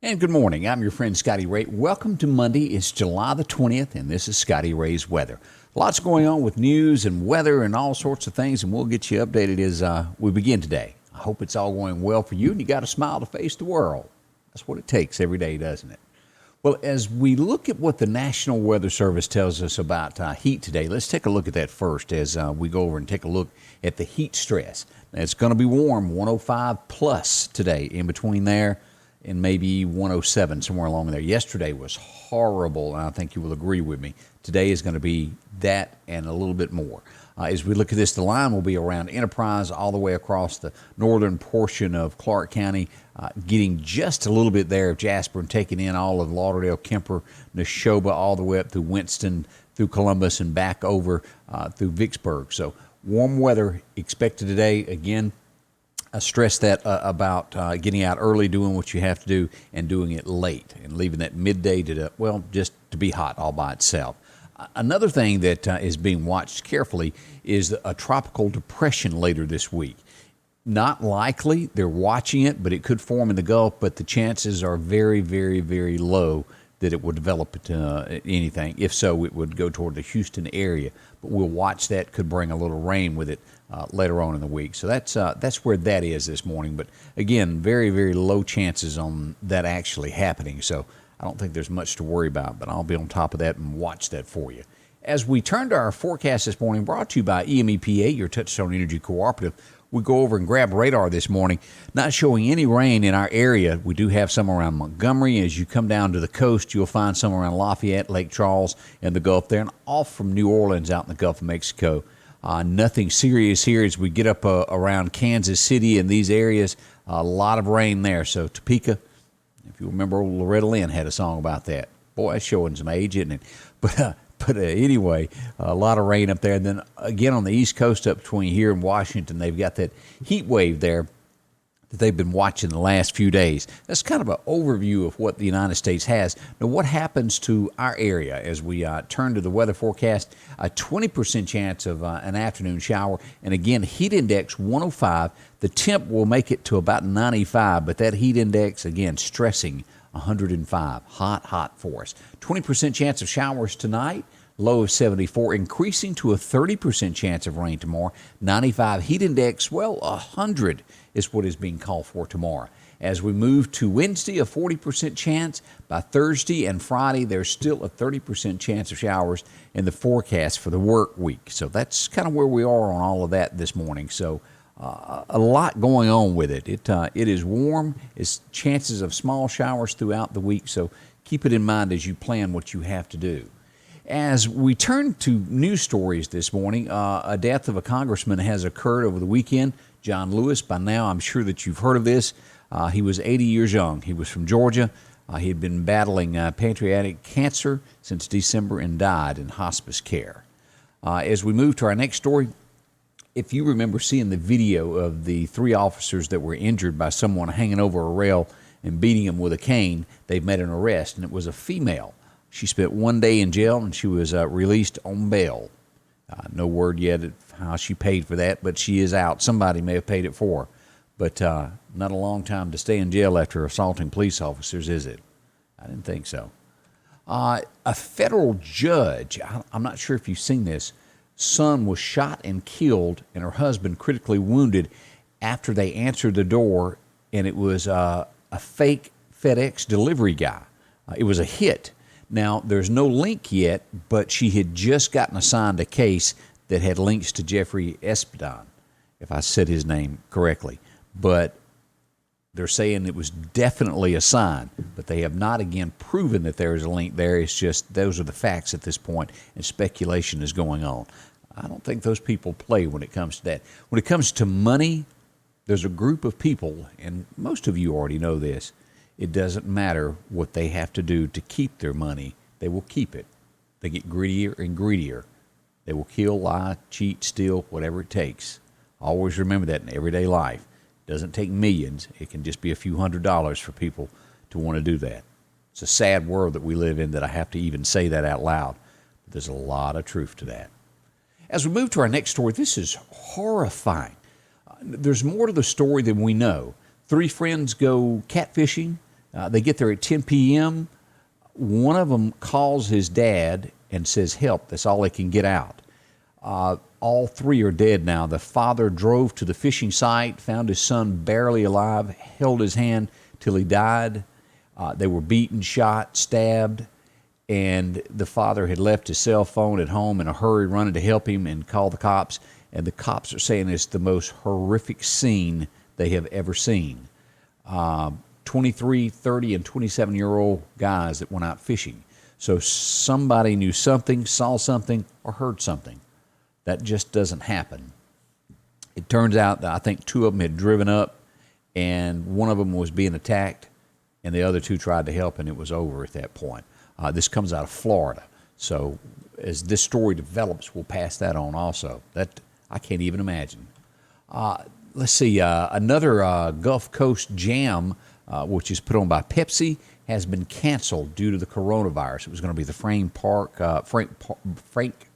And good morning. I'm your friend Scotty Ray. Welcome to Monday. It's July the 20th, and this is Scotty Ray's weather. Lots going on with news and weather and all sorts of things, and we'll get you updated as we begin today. I hope it's all going well for you, and you got a smile to face the world. That's what it takes every day, doesn't it? Well, as we look at what the National Weather Service tells us about heat today, let's take a look at that first as we go over and take a look at the heat stress. Now, it's going to be warm, 105 plus today, in between there and maybe 107, somewhere along there. Yesterday was horrible, and I think you will agree with me. Today is going to be that and a little bit more. As we look at this, the line will be around Enterprise all the way across the northern portion of Clark County, getting just a little bit there of Jasper and taking in all of Lauderdale, Kemper, Neshoba, all the way up through Winston, through Columbus, and back over through Vicksburg. So warm weather expected today. Again, I stress that about getting out early, doing what you have to do, and doing it late, and leaving that midday just to be hot all by itself. Another thing that is being watched carefully is a tropical depression later this week. Not likely, they're watching it, but it could form in the Gulf, but the chances are very, very, very low that it will develop into anything. If so, it would go toward the Houston area, but we'll watch that. Could bring a little rain with it later on in the week. So that's where that is this morning. But again, very, very low chances on that actually happening. So I don't think there's much to worry about, but I'll be on top of that and watch that for you. As we turn to our forecast this morning, brought to you by EMEPA, your Touchstone Energy Cooperative, we go over and grab radar this morning, not showing any rain in our area. We do have some around Montgomery. As you come down to the coast, you'll find some around Lafayette, Lake Charles, and the Gulf there, and off from New Orleans out in the Gulf of Mexico. Nothing serious here as we get up around Kansas City and these areas. A lot of rain there. So Topeka, if you remember, old Loretta Lynn had a song about that. Boy, that's showing some age, isn't it? But anyway, a lot of rain up there. And then again on the East Coast up between here and Washington, they've got that heat wave there that they've been watching the last few days. That's kind of an overview of what the United States has. Now, what happens to our area as we turn to the weather forecast? A 20% chance of an afternoon shower. And again, heat index 105. The temp will make it to about 95, but that heat index, again, stressing 105. Hot for us. 20% chance of showers tonight. Low of 74, increasing to a 30% chance of rain tomorrow. 95 heat index, 100 is what is being called for tomorrow. As we move to Wednesday, a 40% chance. By Thursday and Friday, there's still a 30% chance of showers in the forecast for the work week. So that's kind of where we are on all of that this morning. So a lot going on with it. It is warm. It's chances of small showers throughout the week. So keep it in mind as you plan what you have to do. As we turn to news stories this morning, a death of a congressman has occurred over the weekend. John Lewis, by now I'm sure that you've heard of this. He was 80 years young. He was from Georgia. He had been battling pancreatic cancer since December and died in hospice care. As we move to our next story, if you remember seeing the video of the 3 officers that were injured by someone hanging over a rail and beating them with a cane, they've made an arrest, and it was a female. She spent 1 day in jail, and she was released on bail. No word yet of how she paid for that, but she is out. Somebody may have paid it for her. But not a long time to stay in jail after assaulting police officers, is it? I didn't think so. A federal judge, I'm not sure if you've seen this, son was shot and killed, and her husband critically wounded after they answered the door, and it was a fake FedEx delivery guy. It was a hit. Now, there's no link yet, but she had just gotten assigned a case that had links to Jeffrey Espedon, if I said his name correctly. But they're saying it was definitely a sign, but they have not, again, proven that there is a link there. It's just those are the facts at this point, and speculation is going on. I don't think those people play when it comes to that. When it comes to money, there's a group of people, and most of you already know this, it doesn't matter what they have to do to keep their money. They will keep it. They get greedier and greedier. They will kill, lie, cheat, steal, whatever it takes. Always remember that in everyday life. It doesn't take millions. It can just be a few $100s for people to want to do that. It's a sad world that we live in that I have to even say that out loud. But there's a lot of truth to that. As we move to our next story, this is horrifying. There's more to the story than we know. 3 friends go catfishing. They get there at 10 p.m. One of them calls his dad and says, help, that's all they can get out. All three are dead now. The father drove to the fishing site, found his son barely alive, held his hand till he died. They were beaten, shot, stabbed, and the father had left his cell phone at home in a hurry, running to help him and call the cops. And the cops are saying it's the most horrific scene they have ever seen. 23, 30, and 27-year-old guys that went out fishing. So somebody knew something, saw something, or heard something. That just doesn't happen. It turns out that I think two of them had driven up, and one of them was being attacked, and the other two tried to help, and it was over at that point. This comes out of Florida. So as this story develops, we'll pass that on also. That I can't even imagine. Let's see, another Gulf Coast Jam, which is put on by Pepsi, has been canceled due to the coronavirus. It was going to be the Frank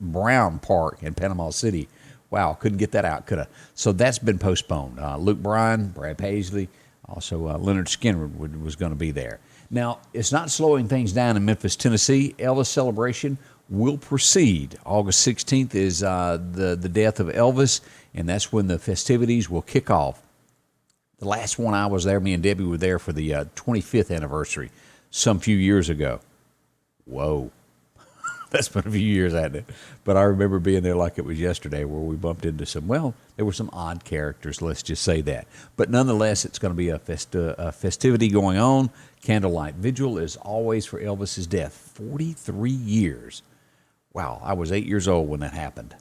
Brown Park in Panama City. Wow, couldn't get that out, could I? So that's been postponed. Luke Bryan, Brad Paisley, also Leonard Skinner was going to be there. Now, it's not slowing things down in Memphis, Tennessee. Elvis celebration will proceed. August 16th is the death of Elvis, and that's when the festivities will kick off. The last one I was there, me and Debbie were there for the 25th anniversary some few years ago. Whoa. That's been a few years, hasn't it? But I remember being there like it was yesterday, where we bumped into there were some odd characters, let's just say that. But nonetheless, it's going to be a festivity going on. Candlelight vigil is always for Elvis's death. 43 years. Wow, I was 8 years old when that happened.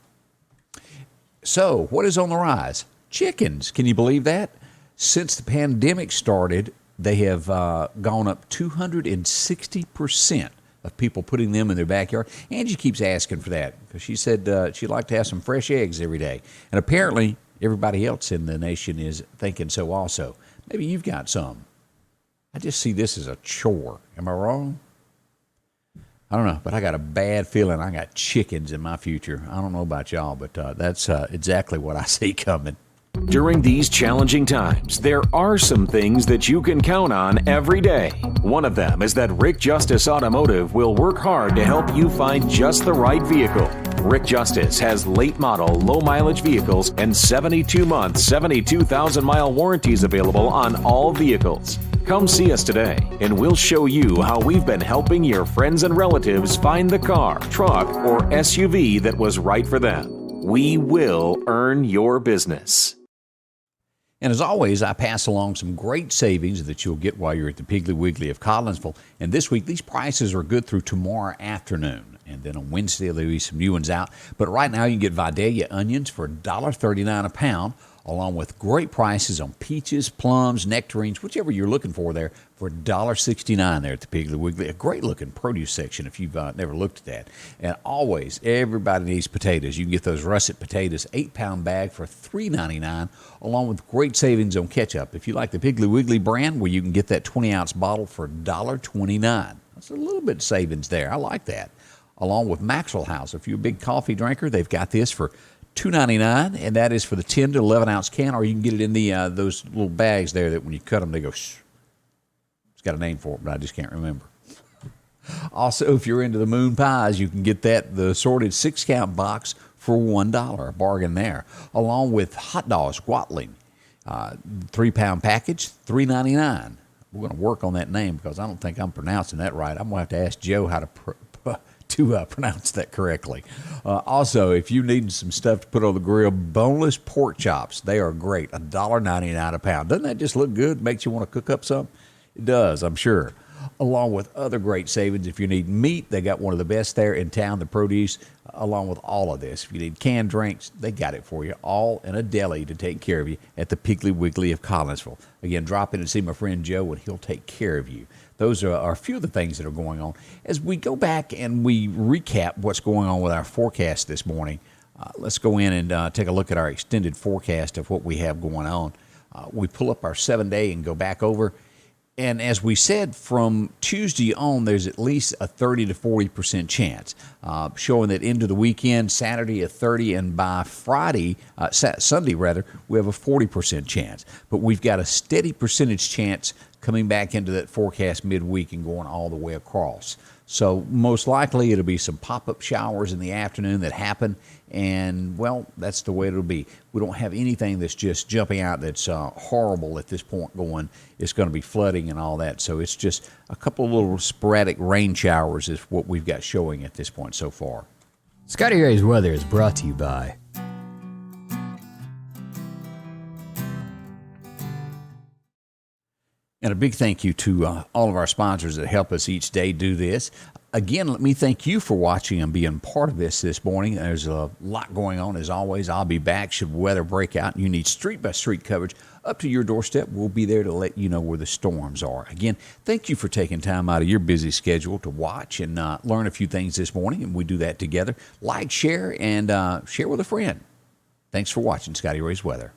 So, what is on the rise? Chickens. Can you believe that? Since the pandemic started, they have gone up 260% of people putting them in their backyard. Angie keeps asking for that because she said she'd like to have some fresh eggs every day. And apparently, everybody else in the nation is thinking so also. Maybe you've got some. I just see this as a chore. Am I wrong? I don't know, but I got a bad feeling I got chickens in my future. I don't know about y'all, but that's exactly what I see coming. During these challenging times, there are some things that you can count on every day. One of them is that Rick Justice Automotive will work hard to help you find just the right vehicle. Rick Justice has late model, low mileage vehicles and 72-month, 72,000-mile warranties available on all vehicles. Come see us today, and we'll show you how we've been helping your friends and relatives find the car, truck, or SUV that was right for them. We will earn your business. And as always, I pass along some great savings that you'll get while you're at the Piggly Wiggly of Collinsville. And this week, these prices are good through tomorrow afternoon. And then on Wednesday, there'll be some new ones out. But right now, you can get Vidalia onions for $1.39 a pound, along with great prices on peaches, plums, nectarines, whichever you're looking for there, for $1.69 there at the Piggly Wiggly. A great-looking produce section if you've never looked at that. And always, everybody needs potatoes. You can get those russet potatoes, 8-pound bag for $3.99, along with great savings on ketchup. If you like the Piggly Wiggly brand, where you can get that 20-ounce bottle for $1.29. That's a little bit of savings there. I like that. Along with Maxwell House. If you're a big coffee drinker, they've got this for $2.99, and that is for the 10 to 11-ounce can, or you can get it in the those little bags there that when you cut them, they go shh. It's got a name for it, but I just can't remember. Also, if you're into the moon pies, you can get the assorted 6-count box for $1, a bargain there, along with hot dogs, Guatling, 3-pound package, $3.99. We're going to work on that name because I don't think I'm pronouncing that right. I'm going to have to ask Joe how to pronounce that correctly. Also, if you need some stuff to put on the grill, boneless pork chops. They are great. $1.99 a pound. Doesn't that just look good? Makes you want to cook up some? It does, I'm sure. Along with other great savings. If you need meat, they got one of the best there in town, the produce, along with all of this. If you need canned drinks, they got it for you, all in a deli to take care of you at the Piggly Wiggly of Collinsville. Again, drop in and see my friend Joe, and he'll take care of you. Those are a few of the things that are going on. As we go back and we recap what's going on with our forecast this morning, let's go in and take a look at our extended forecast of what we have going on. We pull up our 7-day and go back over. And as we said, from Tuesday on, there's at least a 30 to 40% chance, showing that into the weekend, Saturday a 30, and by Friday, Sunday rather, we have a 40% chance. But we've got a steady percentage chance coming back into that forecast midweek and going all the way across. So most likely it'll be some pop-up showers in the afternoon that happen, and, well, that's the way it'll be. We don't have anything that's just jumping out that's horrible at this point going, it's going to be flooding and all that. So it's just a couple of little sporadic rain showers is what we've got showing at this point so far. Scotty Ray's Weather is brought to you by And a big thank you to all of our sponsors that help us each day do this. Again, let me thank you for watching and being part of this morning. There's a lot going on, as always. I'll be back should weather break out and you need street-by-street coverage up to your doorstep. We'll be there to let you know where the storms are. Again, thank you for taking time out of your busy schedule to watch and learn a few things this morning, and we do that together. Like, share, and share with a friend. Thanks for watching Scotty Ray's Weather.